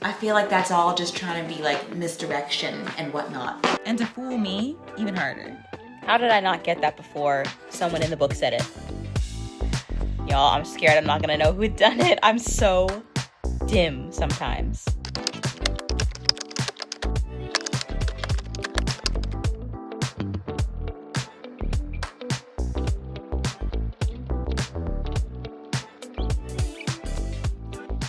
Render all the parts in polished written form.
I feel like that's all just trying to be like misdirection and whatnot. And to fool me, even harder. How did I not get that before someone in the book said it? Y'all, I'm scared I'm not gonna know who done it. I'm so dim sometimes.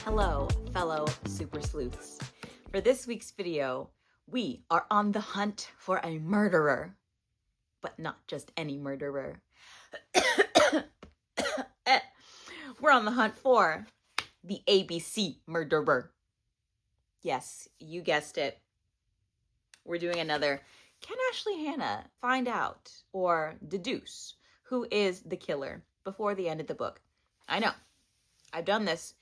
Hello, fellow super sleuths. For this week's video, we are on the hunt for a murderer. But not just any murderer. We're on the hunt for the ABC murderer. Yes, you guessed it. We're doing another Can Ashley Hannah find out or deduce who is the killer before the end of the book? I know, I've done this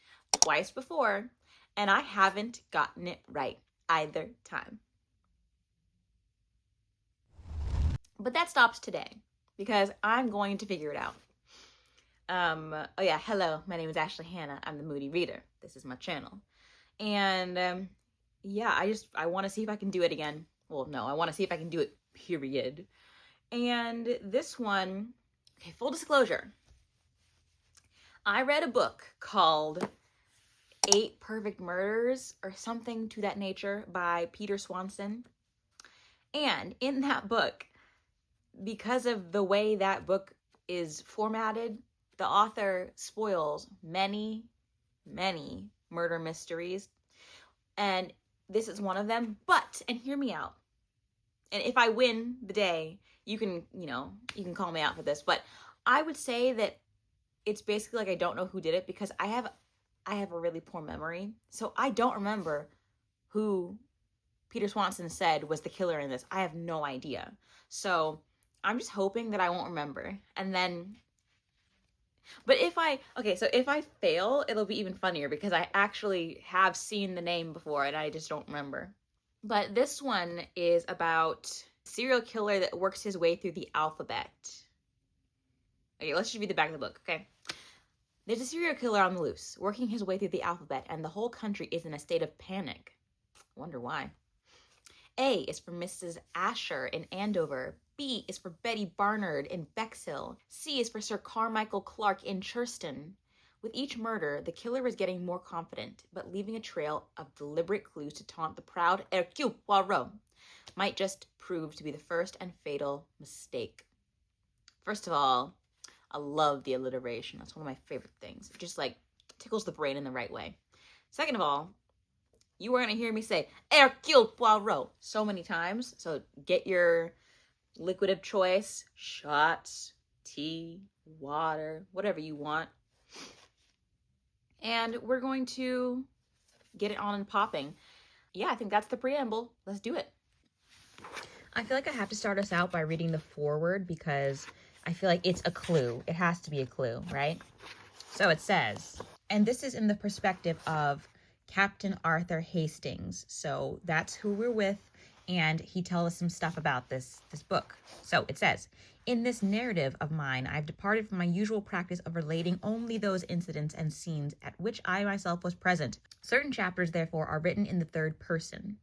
twice before, and I haven't gotten it right either time. But that stops today because I'm going to figure it out. Oh yeah, hello, my name is Ashley Hannah. I'm the Moody Reader. This is my channel. And yeah, I want to see if I can do it again. Well, no, I want to see if I can do it, period. And this one, okay, full disclosure. I read a book called 8 Perfect Murders or something to that nature by Peter Swanson. And in that book, because of the way that book is formatted, the author spoils many, many murder mysteries. And this is one of them. But, and hear me out. And if I win the day, you can call me out for this. But I would say that it's basically like I don't know who did it because I have a really poor memory. So I don't remember who Peter Swanson said was the killer in this. I have no idea. So I'm just hoping that I won't remember. And then, but if I fail, it'll be even funnier because I actually have seen the name before and I just don't remember. But this one is about a serial killer that works his way through the alphabet. Okay, let's just read the back of the book, okay? There's a serial killer on the loose, working his way through the alphabet, and the whole country is in a state of panic. Wonder why. A is for Mrs. Asher in Andover. B is for Betty Barnard in Bexhill. C is for Sir Carmichael Clark in Churston. With each murder, the killer is getting more confident, but leaving a trail of deliberate clues to taunt the proud Hercule Poirot might just prove to be the first and fatal mistake. First of all, I love the alliteration. That's one of my favorite things. It just like tickles the brain in the right way. Second of all, you are going to hear me say Hercule Poirot so many times. So get your liquid of choice, shots, tea, water, whatever you want. And we're going to get it on and popping. Yeah, I think that's the preamble. Let's do it. I feel like I have to start us out by reading the foreword because I feel like it's a clue. It has to be a clue, right? So it says, and this is in the perspective of Captain Arthur Hastings. So that's who we're with, and he tells us some stuff about this book. So it says, in this narrative of mine, I've departed from my usual practice of relating only those incidents and scenes at which I myself was present. Certain chapters, therefore, are written in the third person.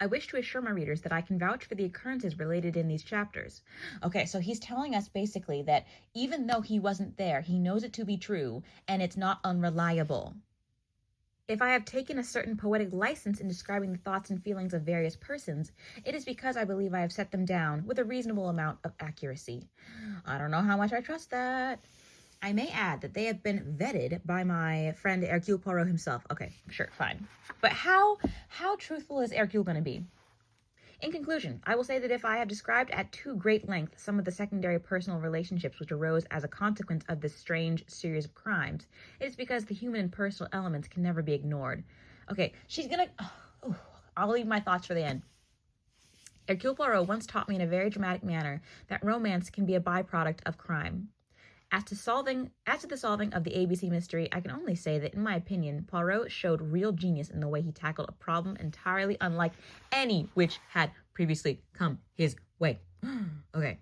I wish to assure my readers that I can vouch for the occurrences related in these chapters. Okay, so he's telling us basically that even though he wasn't there, he knows it to be true, and it's not unreliable. If I have taken a certain poetic license in describing the thoughts and feelings of various persons, it is because I believe I have set them down with a reasonable amount of accuracy. I don't know how much I trust that. I may add that they have been vetted by my friend Hercule Poirot himself. Okay, sure, fine. But how truthful is Hercule going to be? In conclusion, I will say that if I have described at too great length some of the secondary personal relationships which arose as a consequence of this strange series of crimes, it is because the human and personal elements can never be ignored. Okay, I'll leave my thoughts for the end. Hercule Poirot once taught me in a very dramatic manner that romance can be a byproduct of crime. As to the solving of the ABC mystery, I can only say that, in my opinion, Poirot showed real genius in the way he tackled a problem entirely unlike any which had previously come his way. Okay.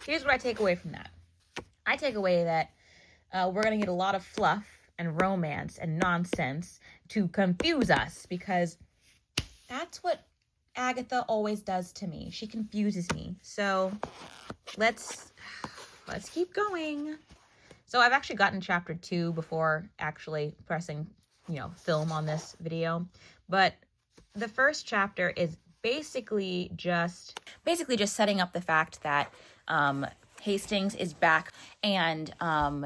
Here's what I take away from that. I take away that we're going to get a lot of fluff and romance and nonsense to confuse us, because that's what Agatha always does to me. She confuses me. So let's keep going. So I've actually gotten chapter 2 before actually pressing, film on this video. But the first chapter is basically just setting up the fact that Hastings is back, and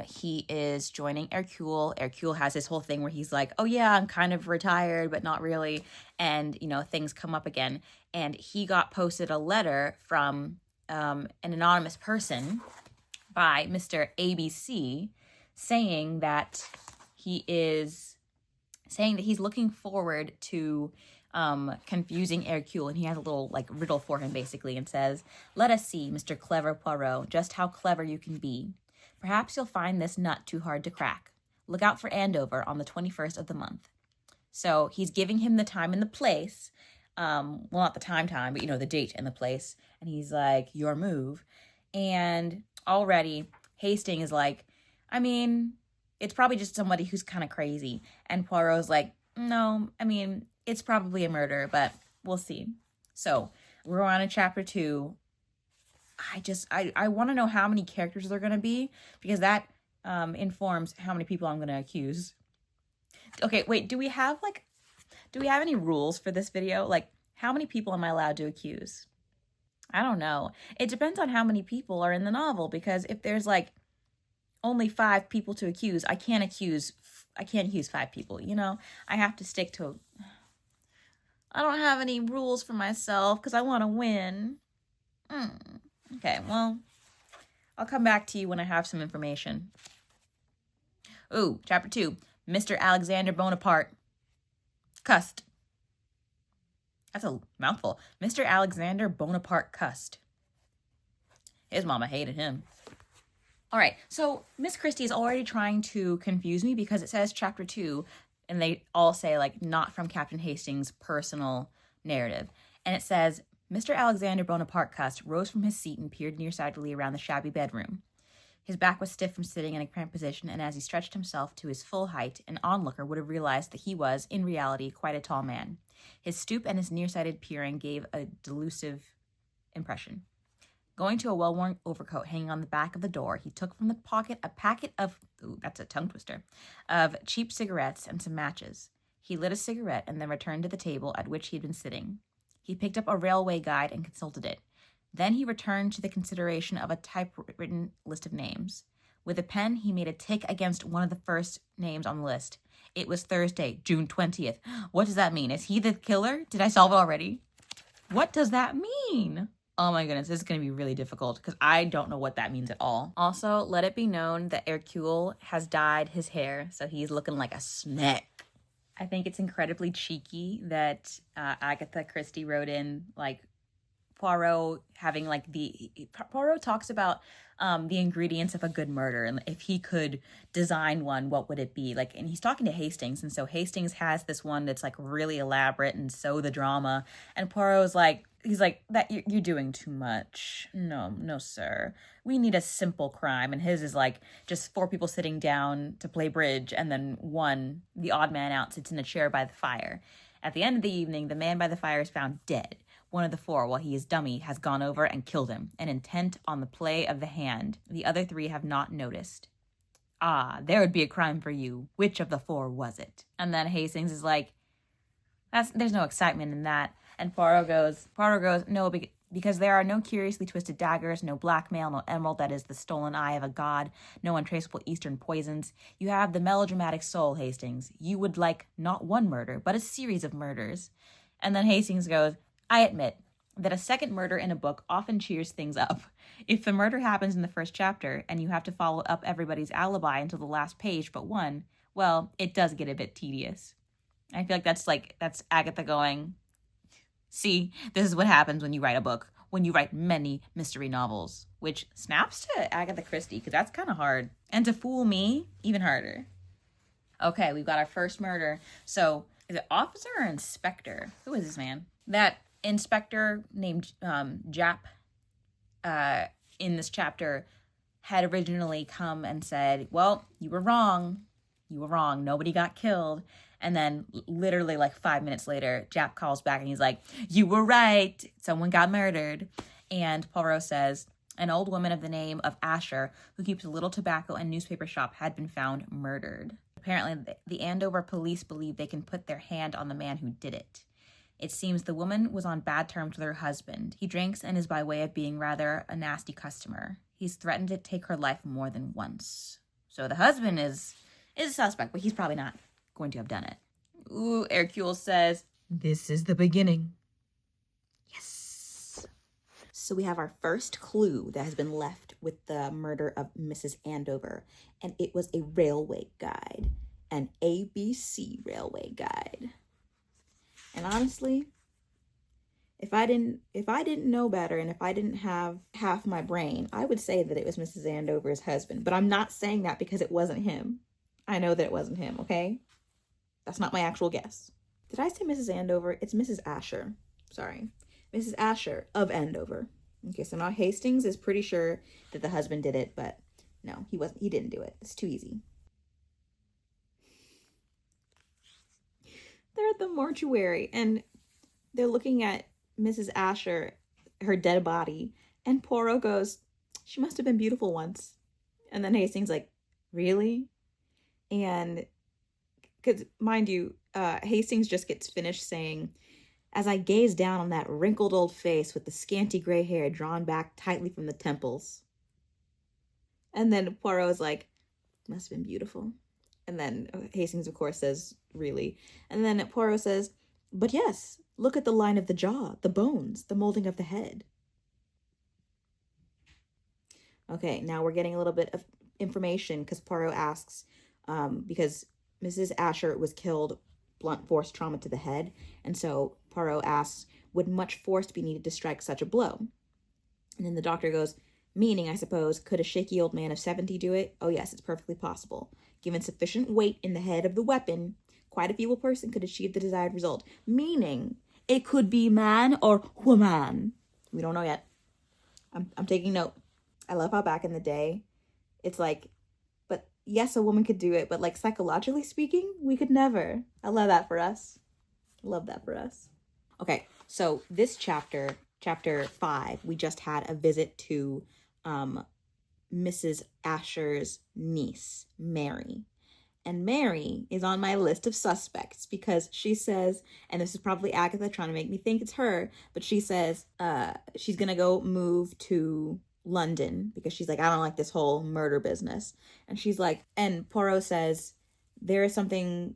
he is joining Hercule. Hercule has this whole thing where he's like, oh yeah, I'm kind of retired, but not really. And, things come up again. And he got posted a letter from an anonymous person by Mr. ABC saying that he's looking forward to confusing Hercule, and he has a little riddle for him basically, and says, "Let us see, Mr. Clever Poirot, just how clever you can be. Perhaps you'll find this nut too hard to crack. Look out for Andover on the 21st of the month." So he's giving him the time and the place. Well, not the time, but the date and the place. And he's like, your move. And already Hastings is like, I mean, it's probably just somebody who's kind of crazy. And Poirot's like, no, I mean, it's probably a murder, but we'll see. So we're on to chapter 2. I want to know how many characters there are going to be, because that informs how many people I'm going to accuse. Okay, wait, do we have any rules for this video? Like, how many people am I allowed to accuse? I don't know. It depends on how many people are in the novel, because if there's only 5 people to accuse, I can't accuse 5 people, I have to stick to, I don't have any rules for myself because I want to win. Okay, well, I'll come back to you when I have some information. Ooh, chapter 2, Mr. Alexander Bonaparte. Cust. That's a mouthful. Mr. Alexander Bonaparte Cust. His mama hated him. All right, so Miss Christie is already trying to confuse me, because it says chapter 2, and they all say, not from Captain Hastings' personal narrative. And it says, Mr. Alexander Bonaparte Cust rose from his seat and peered nearsightedly around the shabby bedroom. His back was stiff from sitting in a cramped position, and as he stretched himself to his full height, an onlooker would have realized that he was, in reality, quite a tall man. His stoop and his nearsighted peering gave a delusive impression. Going to a well-worn overcoat hanging on the back of the door, he took from the pocket a packet of, that's a tongue twister, of cheap cigarettes and some matches. He lit a cigarette and then returned to the table at which he had been sitting. He picked up a railway guide and consulted it. Then he returned to the consideration of a typewritten list of names. With a pen, he made a tick against one of the first names on the list. It was Thursday, June 20th. What does that mean? Is he the killer? Did I solve it already? What does that mean? Oh my goodness, this is going to be really difficult because I don't know what that means at all. Also, let it be known that Hercule has dyed his hair, so he's looking like a snake. I think it's incredibly cheeky that Agatha Christie wrote in, Poirot having, Poirot talks about the ingredients of a good murder, and if he could design one, what would it be? And he's talking to Hastings, and so Hastings has this one that's, really elaborate and so the drama, and Poirot's he's like, that you're doing too much. No, sir. We need a simple crime. And his is just 4 people sitting down to play bridge, and then one, the odd man out, sits in a chair by the fire. At the end of the evening, the man by the fire is found dead. One of the 4, while he is dummy, has gone over and killed him, and intent on the play of the hand. The other 3 have not noticed. Ah, there would be a crime for you. Which of the 4 was it? And then Hastings is like, there's no excitement in that. And Poirot goes, no, because there are no curiously twisted daggers, no blackmail, no emerald that is the stolen eye of a god, no untraceable eastern poisons. You have the melodramatic soul, Hastings. You would like not one murder, but a series of murders. And then Hastings goes, I admit that a second murder in a book often cheers things up. If the murder happens in the first chapter, and you have to follow up everybody's alibi until the last page but one, well, it does get a bit tedious. I feel like that's Agatha going, see, this is what happens when you write a book, when you write many mystery novels, which snaps to Agatha Christie, because that's kind of hard. And to fool me, even harder. Okay, we've got our first murder. So, is it officer or inspector? Who is this man? That inspector named Jap in this chapter had originally come and said, well, you were wrong. you were wrong. Nobody got killed. And then literally like 5 minutes later, Jack calls back and he's like, you were right. Someone got murdered. And Poirot says, an old woman of the name of Asher, who keeps a little tobacco and newspaper shop, had been found murdered. Apparently, the Andover police believe they can put their hand on the man who did it. It seems the woman was on bad terms with her husband. He drinks and is by way of being rather a nasty customer. He's threatened to take her life more than once. So the husband is a suspect, but he's probably not going to have done it. Ooh, Hercule says, this is the beginning. Yes. So we have our first clue that has been left with the murder of Mrs. Andover, and it was a railway guide, an ABC railway guide. And honestly, if I didn't know better, and if I didn't have half my brain, I would say that it was Mrs. Andover's husband. But I'm not saying that because it wasn't him. I know that it wasn't him, okay? That's not my actual guess. Did I say Mrs. Andover? It's Mrs. Asher. Sorry. Mrs. Asher of Andover. Okay, so now Hastings is pretty sure that the husband did it, but no, he didn't do it. It's too easy. They're at the mortuary and they're looking at Mrs. Asher, her dead body, and Poirot goes, she must have been beautiful once. And then Hastings like, really? And because mind you, Hastings just gets finished saying, as I gaze down on that wrinkled old face with the scanty gray hair drawn back tightly from the temples. And then Poirot is like, must have been beautiful. And then Hastings, of course, says, really? And then Poirot says, but yes, look at the line of the jaw, the bones, the molding of the head. Okay, now we're getting a little bit of information because Poirot asks, because Mrs. Asher was killed blunt force trauma to the head. And so Poirot asks, would much force be needed to strike such a blow? And then the doctor goes, meaning, I suppose, could a shaky old man of 70 do it? Oh yes, it's perfectly possible. Given sufficient weight in the head of the weapon, quite a feeble person could achieve the desired result. Meaning, it could be man or woman. We don't know yet. I'm taking note. I love how back in the day, it's like, but yes, a woman could do it, but like psychologically speaking, we could never. I love that for us. Love that for us. Okay, so this chapter 5, we just had a visit to Mrs. Asher's niece, Mary. And Mary is on my list of suspects because she says, and this is probably Agatha trying to make me think it's her, but she says she's going to go move to London because she's like, I don't like this whole murder business. And she's like, and Poirot says, there is something,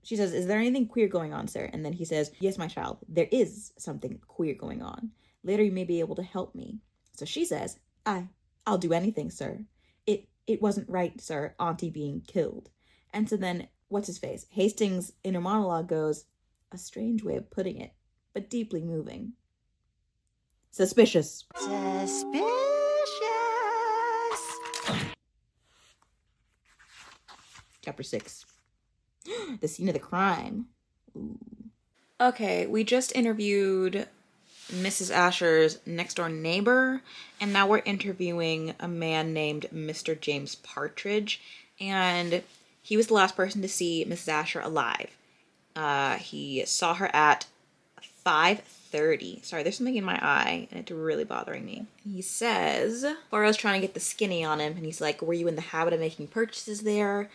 she says, is there anything queer going on, sir? And then he says, yes, my child, there is something queer going on. Later you may be able to help me. So she says, I'll do anything, sir. It wasn't right, sir, Auntie being killed. And so then, what's his face? Hastings' inner monologue goes, a strange way of putting it, but deeply moving. Suspicious. Suspicious. Chapter 6. The scene of the crime. Ooh. Okay, we just interviewed Mrs. Asher's next door neighbor, and now we're interviewing a man named Mr. James Partridge, and he was the last person to see Mrs. Asher alive. He saw her at 5:30. Sorry, there's something in my eye, and it's really bothering me. He says, Poirot's trying to get the skinny on him, and he's like, were you in the habit of making purchases there?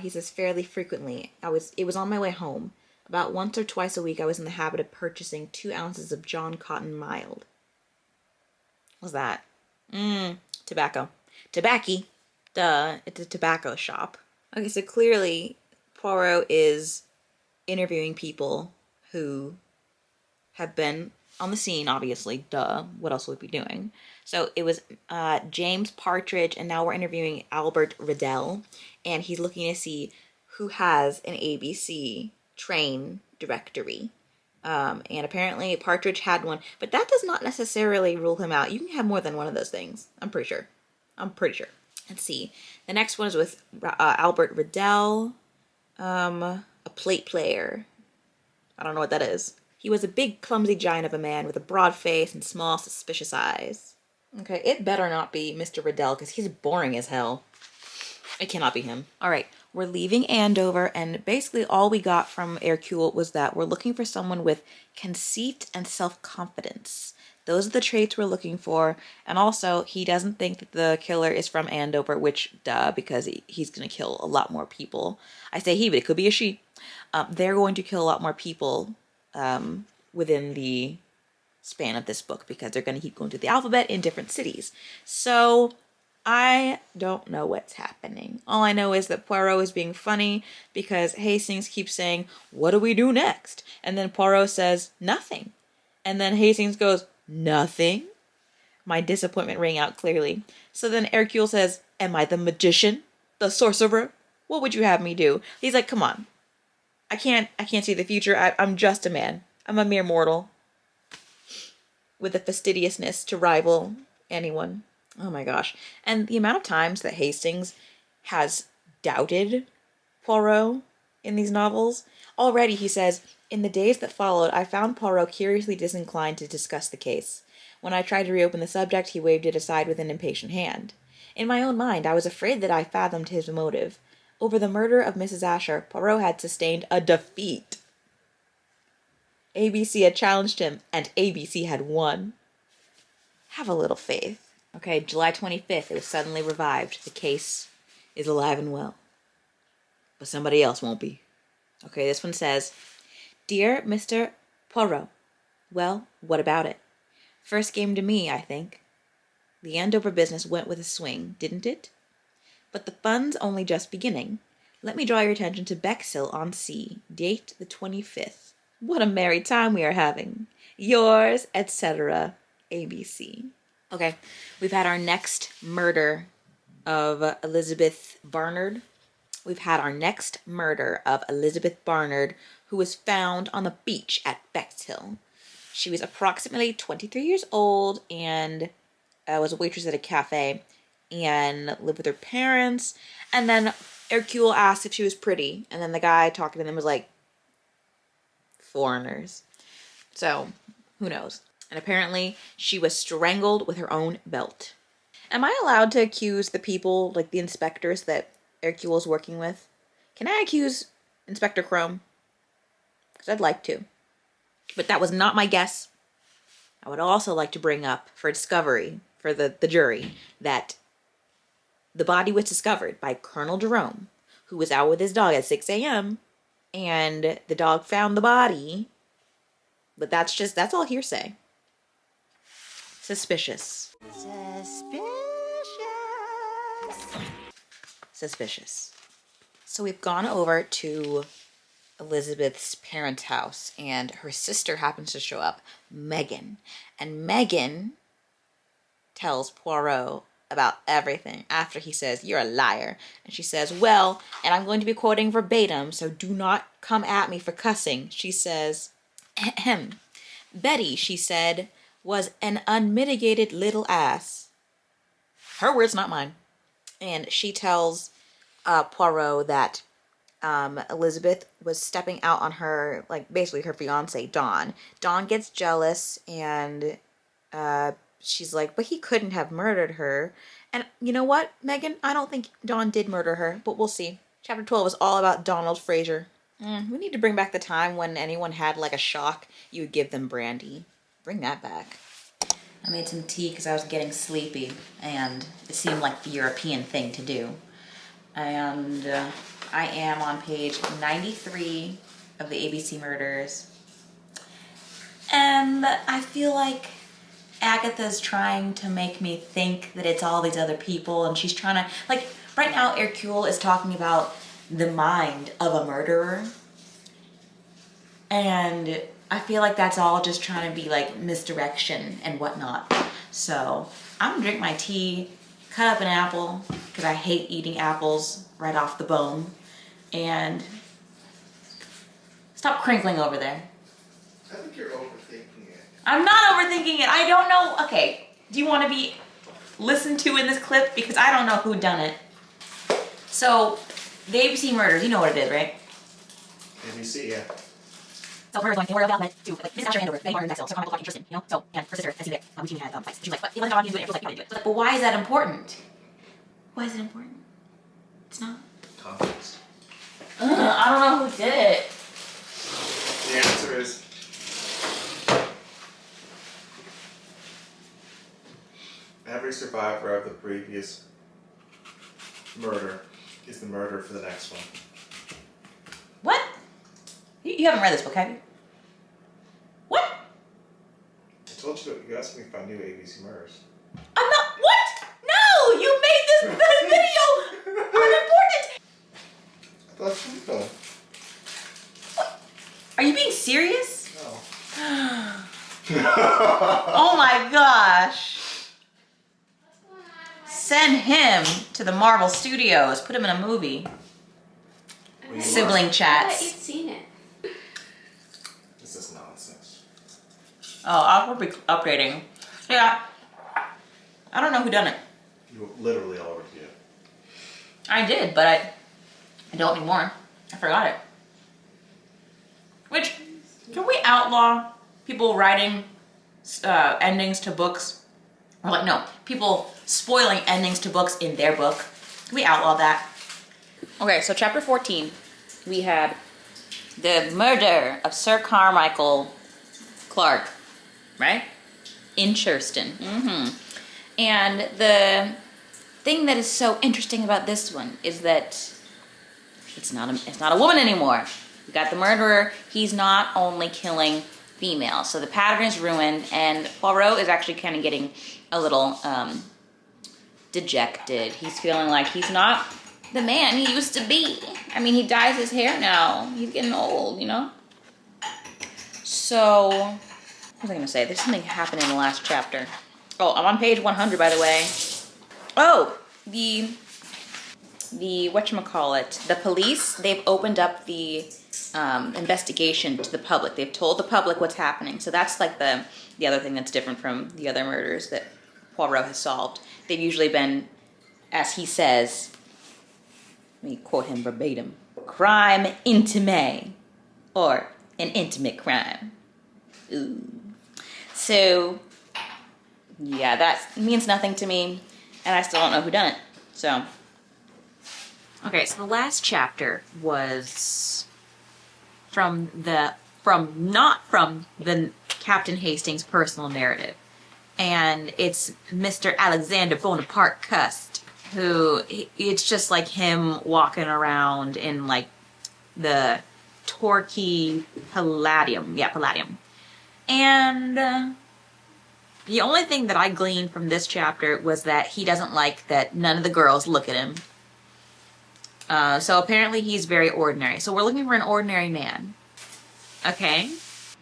He says, fairly frequently. It was on my way home. About once or twice a week, I was in the habit of purchasing 2 ounces of John Cotton Mild. What's that? Tobacco. Tobacco. Duh, it's a tobacco shop. Okay, so clearly Poirot is interviewing people who have been on the scene, obviously. Duh, what else would we be doing? So it was James Partridge, and now we're interviewing Albert Riddell, and he's looking to see who has an ABC train directory. And apparently Partridge had one, but that does not necessarily rule him out. You can have more than one of those things. I'm pretty sure. Let's see. The next one is with Albert Riddell, a plate player. I don't know what that is. He was a big, clumsy giant of a man with a broad face and small, suspicious eyes. Okay, it better not be Mr. Riddell, because he's boring as hell. It cannot be him. All right, We're leaving Andover, and basically all we got from Hercule was that we're looking for someone with conceit and self-confidence. Those are the traits we're looking for. And also, he doesn't think that the killer is from Andover, which, duh, because he's going to kill a lot more people. I say he, but it could be a she. They're going to kill a lot more people within the span of this book because they're going to keep going through the alphabet in different cities. So I don't know what's happening. All I know is that Poirot is being funny because Hastings keeps saying, "What do we do next?" And then Poirot says, "Nothing." And then Hastings goes, "Nothing?" My disappointment rang out clearly. So then Hercule says, "Am I the magician? The sorcerer? What would you have me do?" He's like, "Come on. I can't see the future. I'm just a man. I'm a mere mortal with a fastidiousness to rival anyone." Oh my gosh. And the amount of times that Hastings has doubted Poirot in these novels. Already he says, "In the days that followed, I found Poirot curiously disinclined to discuss the case. When I tried to reopen the subject, he waved it aside with an impatient hand. In my own mind, I was afraid that I fathomed his motive. Over the murder of Mrs. Asher, Poirot had sustained a defeat. ABC had challenged him, and ABC had won. Have a little faith." Okay, July 25th, it was suddenly revived. The case is alive and well. But somebody else won't be. Okay, this one says, "Dear Mr. Poirot, well, what about it? First game to me, I think. The Andover business went with a swing, didn't it? But the fun's only just beginning. Let me draw your attention to Bexhill-on-Sea, date the 25th. What a merry time we are having. Yours, etc., ABC." Okay, we've had our next murder of Elizabeth Barnard. Who was found on the beach at Bexhill. She was approximately 23 years old and was a waitress at a cafe and lived with her parents. And then Hercule asked if she was pretty, and then the guy talking to them was like, "Foreigners." So, who knows? And apparently, she was strangled with her own belt. Am I allowed to accuse the people, like the inspectors that Hercule is working with? Can I accuse Inspector Crome? Because I'd like to. But that was not my guess. I would also like to bring up for discovery, for the jury, that the body was discovered by Colonel Jerome, who was out with his dog at 6 a.m., and the dog found the body. But that's all hearsay. Suspicious. So we've gone over to Elizabeth's parents' house, and her sister happens to show up, Megan. And Megan tells Poirot about everything after he says, "You're a liar." And she says, "Well," and I'm going to be quoting verbatim, so do not come at me for cussing. She says, "Ahem. Betty," she said, "was an unmitigated little ass." Her words, not mine. And she tells Poirot that Elizabeth was stepping out on her, like, basically her fiance, Don. Don gets jealous, and she's like, "But he couldn't have murdered her." And you know what, Megan? I don't think Don did murder her, but we'll see. Chapter 12 is all about Donald Fraser. We need to bring back the time when anyone had, like, a shock, you would give them brandy. Bring that back. I made some tea because I was getting sleepy, and it seemed like the European thing to do. And I am on page 93 of the ABC Murders. And I feel like Agatha's trying to make me think that it's all these other people, and she's trying to, like, right now Hercule is talking about the mind of a murderer. And I feel like that's all just trying to be like misdirection and whatnot. So I'm gonna drink my tea, cut up an apple, because I hate eating apples right off the bone. And stop crinkling over there. I think you're overthinking it. I'm not overthinking it. I don't know. Okay, do you want to be listened to in this clip? Because I don't know who done it. So, the ABC Murders, you know what it is, right? ABC, yeah. So her is going to order outlet to like Miss Asher Andover, Betty Martin, Bexhill, so kind of like interesting, you know? So, and her sister, as you get, we two had fights. She was like, "But if I'm you do it," and was like, "You gotta do it." So, like, but why is that important? Why is it important? It's not. Context. I don't know who did it. The answer is every survivor of the previous murder is the murderer for the next one. What? You haven't read this book, have you? What? I told you asked me if I knew ABC murders. I'm not. What? No! You made this video unimportant. I thought you would know. What? Are you being serious? No. Oh my gosh. Send him to the Marvel Studios. Put him in a movie. Sibling I thought chats. you'd seen it. This is nonsense. Oh, I'll be updating. Yeah. I don't know who done it. You literally already did. I did, but I don't anymore. I forgot it. Which, can we outlaw people writing endings to books? Or like, no, people spoiling endings to books in their book. Can we outlaw that? Okay, so chapter 14, we had the murder of Sir Carmichael Clark, right? In Churston. And the thing that is so interesting about this one is that it's not a woman anymore. We got the murderer. He's not only killing females, so the pattern is ruined, and Poirot is actually kind of getting a little dejected. He's feeling like he's not the man he used to be. I mean, he dyes his hair now. He's getting old, you know? So, what was I gonna say? There's something happened in the last chapter. Oh, I'm on page 100, by the way. Oh, the whatchamacallit, the police, they've opened up the investigation to the public. They've told the public what's happening. So that's like the other thing that's different from the other murders that Poirot has solved. They've usually been, as he says, let me quote him verbatim, crime intime, or an intimate crime. Ooh. So, yeah, that means nothing to me, and I still don't know who done it. So, okay, so the last chapter was not from the Captain Hastings' personal narrative, and it's Mr. Alexander Bonaparte Cust, who it's just like him walking around in like the Torquay Palladium, and the only thing that I gleaned from this chapter was that he doesn't like that none of the girls look at him. So apparently he's very ordinary. So we're looking for an ordinary man. Okay?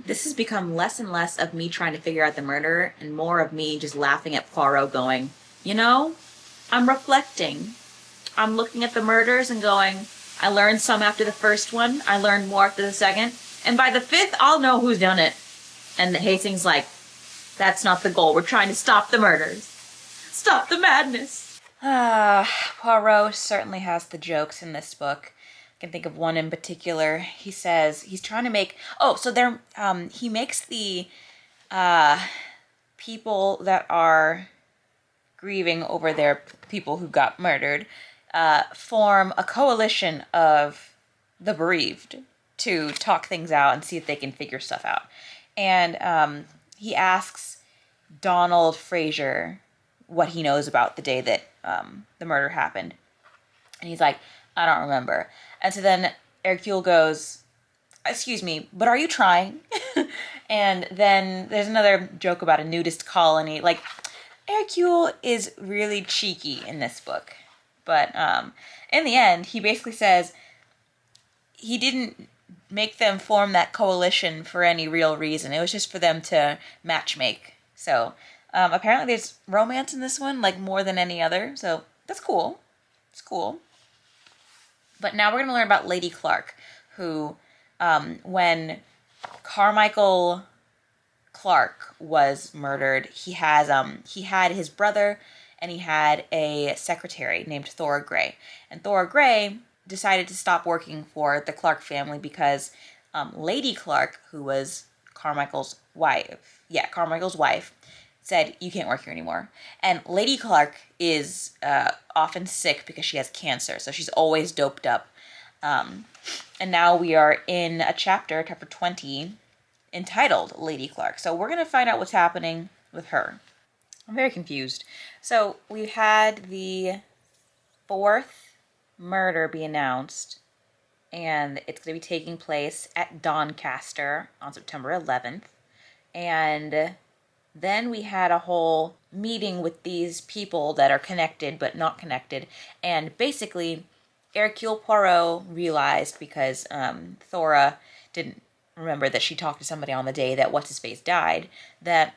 This has become less and less of me trying to figure out the murderer and more of me just laughing at Poirot going, you know, I'm reflecting. I'm looking at the murders and going, I learned some after the first one. I learned more after the second. And by the fifth, I'll know who's done it. And Hastings like, that's not the goal. We're trying to stop the murders. Stop the madness. Poirot certainly has the jokes in this book. I can think of one in particular. He says he's trying to make... Oh, so there, he makes the people that are grieving over their people who got murdered form a coalition of the bereaved to talk things out and see if they can figure stuff out. And he asks Donald Fraser what he knows about the day that the murder happened. And he's like, I don't remember. And so then Hercule goes, excuse me, but are you trying? And then there's another joke about a nudist colony. Like, Hercule is really cheeky in this book. But in the end, he basically says he didn't make them form that coalition for any real reason. It was just for them to matchmake. So apparently there's romance in this one, like more than any other. So that's cool. It's cool. But now we're going to learn about Lady Clark, who, when Carmichael Clark was murdered, he had his brother and he had a secretary named Thora Gray. And Thora Gray decided to stop working for the Clark family because Lady Clark, who was Carmichael's wife, said, you can't work here anymore. And Lady Clark is often sick because she has cancer, so she's always doped up. And now we are in a chapter 20, entitled Lady Clark. So we're going to find out what's happening with her. I'm very confused. So we had the 4th murder be announced, and it's going to be taking place at Doncaster on September 11th. And then we had a whole meeting with these people that are connected but not connected. And basically, Hercule Poirot realized, because Thora didn't remember that she talked to somebody on the day that What's-His-Face died, that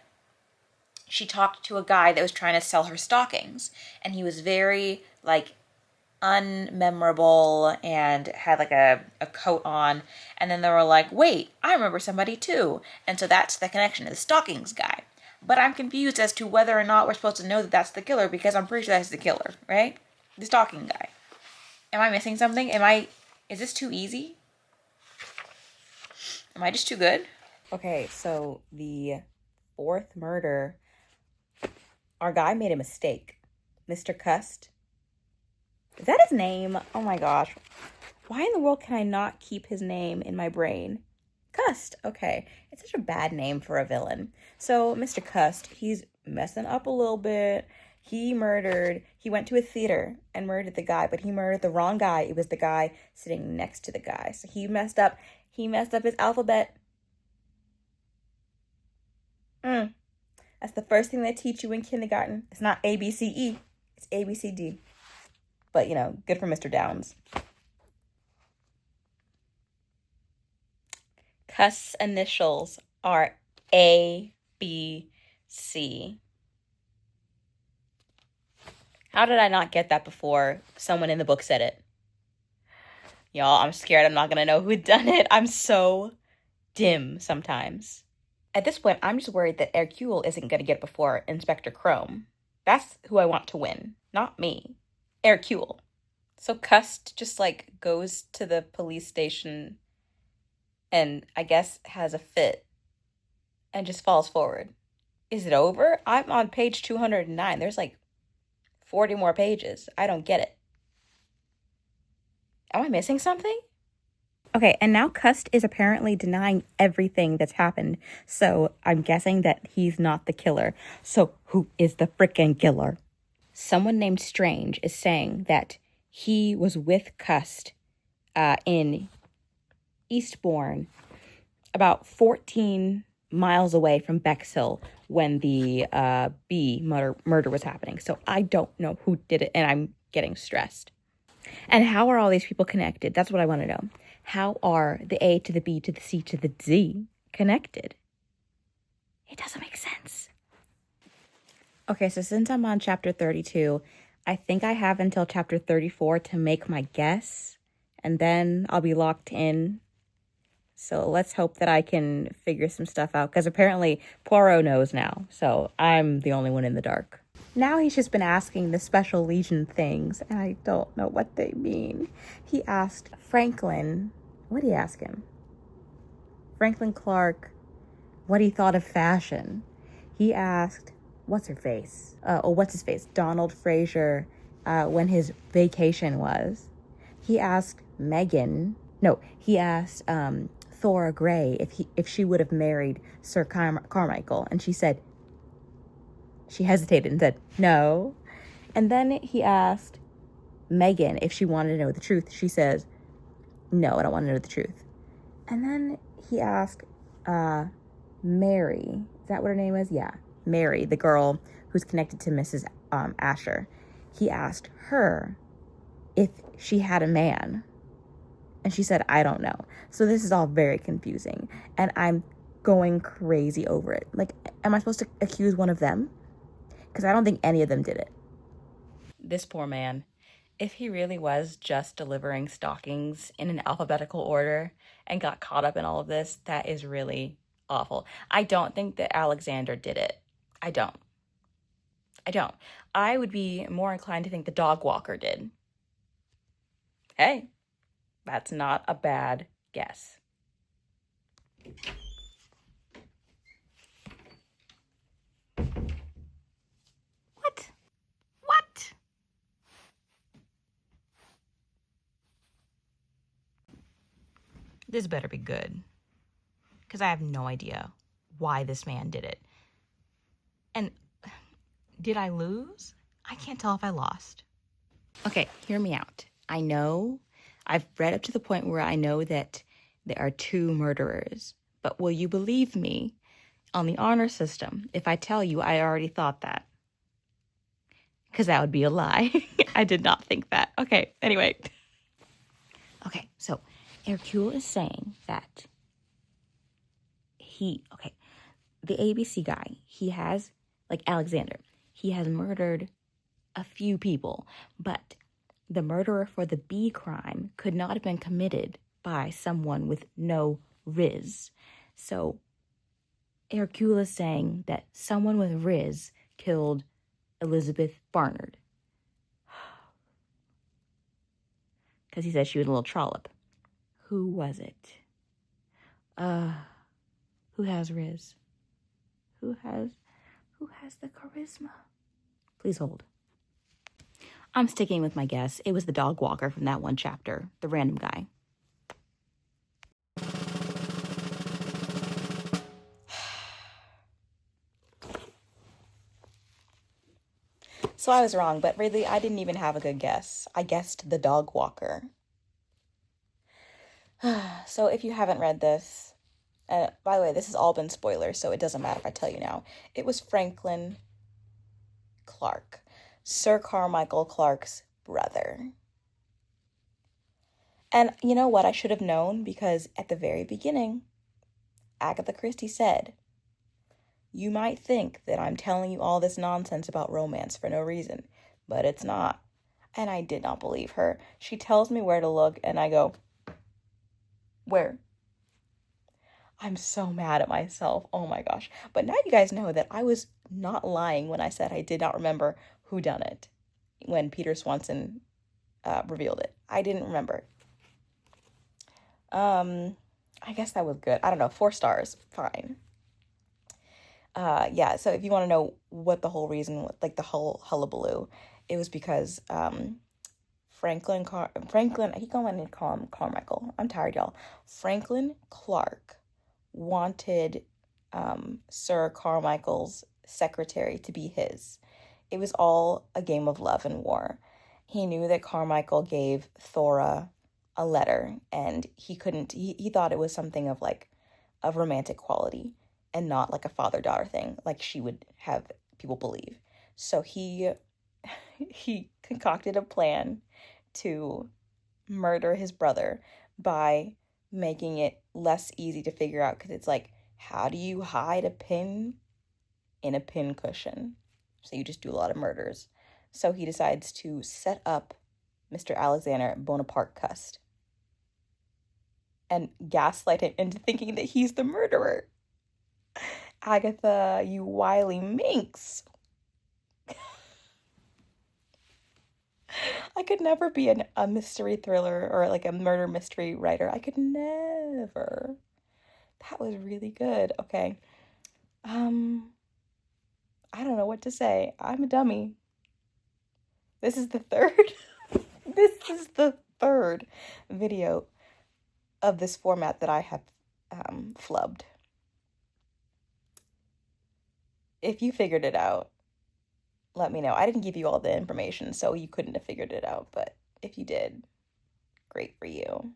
she talked to a guy that was trying to sell her stockings. And he was very, like, unmemorable and had like a coat on. And then they were like, wait, I remember somebody too. And so that's the connection to the stockings guy. But I'm confused as to whether or not we're supposed to know that that's the killer, because I'm pretty sure that's the killer, right? The stocking guy. Am I missing something? Is this too easy? Am I just too good? Okay, so the 4th murder, our guy made a mistake. Mr. Cust. Is that his name? Oh my gosh. Why in the world can I not keep his name in my brain? Cust. Okay. It's such a bad name for a villain. So, Mr. Cust, he's messing up a little bit. He went to a theater and murdered the guy, but he murdered the wrong guy. It was the guy sitting next to the guy. So he messed up his alphabet. That's the first thing they teach you in kindergarten. It's not ABCE. It's ABCD. But, good for Mr. Downs. Cust's initials are ABC. How did I not get that before someone in the book said it? Y'all, I'm scared I'm not going to know who done it. I'm so dim sometimes. At this point, I'm just worried that Hercule isn't going to get it before Inspector Crome. That's who I want to win, not me. Hercule. So Cust just, goes to the police station and, I guess, has a fit and just falls forward. Is it over? I'm on page 209. There's, 40 more pages. I don't get it. Am I missing something? Okay, and now Cust is apparently denying everything that's happened. So I'm guessing that he's not the killer. So who is the frickin' killer? Someone named Strange is saying that he was with Cust in Eastbourne, about 14 miles away from Bexhill, when the B murder was happening. So I don't know who did it, and I'm getting stressed. And how are all these people connected? That's what I want to know. How are the A to the B to the C to the Z connected? It doesn't make sense. Okay, so since I'm on chapter 32, I think I have until chapter 34 to make my guess, and then I'll be locked in. So let's hope that I can figure some stuff out, because apparently Poirot knows now, so I'm the only one in the dark. Now he's just been asking the Special Legion things, and I don't know what they mean. He asked Franklin, what did he ask him? Franklin Clark, what he thought of fashion. He asked, what's his face? Donald Fraser, when his vacation was. He asked Thora Gray if she would have married Sir Carmichael, and she hesitated and said no. And then he asked Megan if she wanted to know the truth. She says, no, I don't want to know the truth. And then he asked Mary, is that what her name is? Yeah, Mary, the girl who's connected to Mrs. Asher. He asked her if she had a man, and she said, I don't know. So this is all very confusing, and I'm going crazy over it. Am I supposed to accuse one of them? Because I don't think any of them did it. This poor man, if he really was just delivering stockings in an alphabetical order and got caught up in all of this, that is really awful. I don't think that Alexander did it. I don't. I would be more inclined to think the dog walker did. Hey, that's not a bad guess. What? This better be good, because I have no idea why this man did it. And did I lose? I can't tell if I lost. Okay, hear me out. I know I've read up to the point where I know that there are 2 murderers. But will you believe me on the honor system if I tell you I already thought that? Because that would be a lie. I did not think that. Okay, anyway. Okay, so Hercule is saying that the ABC guy, he has, like Alexander, he has murdered a few people, but the murderer for the B crime could not have been committed by someone with no riz. So Hercule is saying that someone with riz killed Elizabeth Barnard. Because he said she was a little trollop. Who was it? Who has riz? Who has the charisma? Please hold. I'm sticking with my guess. It was the dog walker from that one chapter, the random guy. So I was wrong, but really, I didn't even have a good guess. I guessed the dog walker. So if you haven't read this, by the way, this has all been spoilers, so it doesn't matter if I tell you now. It was Franklin Clark, Sir Carmichael Clark's brother. And you know what? I should have known, because at the very beginning, Agatha Christie said, "You might think that I'm telling you all this nonsense about romance for no reason, but it's not." And I did not believe her. She tells me where to look, and I go, "Where?" I'm so mad at myself. Oh my gosh. But now you guys know that I was not lying when I said I did not remember who done it when Peter Swanson revealed it. I didn't remember. I guess that was good. I don't know. 4 stars. Fine. Yeah, so if you want to know what the whole reason, like the whole hullabaloo, it was because Franklin, I keep going to call him Carmichael. I'm tired, y'all. Franklin Clark wanted Sir Carmichael's secretary to be his. It was all a game of love and war. He knew that Carmichael gave Thora a letter, and he thought it was something of like a romantic quality and not like a father-daughter thing like she would have people believe. So he concocted a plan to murder his brother by making it less easy to figure out, because it's like, how do you hide a pin in a pin cushion? So you just do a lot of murders. So he decides to set up Mr. Alexander Bonaparte Cust and gaslight him into thinking that he's the murderer. Agatha, you wily minx. I could never be a mystery thriller or like a murder mystery writer. I could never. That was really good. Okay. I don't know what to say. I'm a dummy. This is the third. This is the third video of this format that I have flubbed. If you figured it out, let me know. I didn't give you all the information, so you couldn't have figured it out. But if you did, great for you.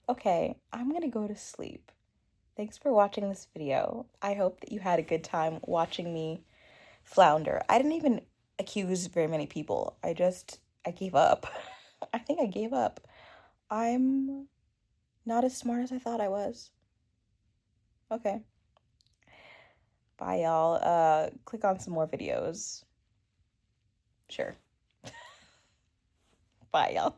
Okay, I'm going to go to sleep. Thanks for watching this video. I hope that you had a good time watching me flounder. I didn't even accuse very many people. I gave up. I think I gave up. I'm not as smart as I thought I was. Okay. Bye, y'all. Click on some more videos. Sure. Bye, y'all.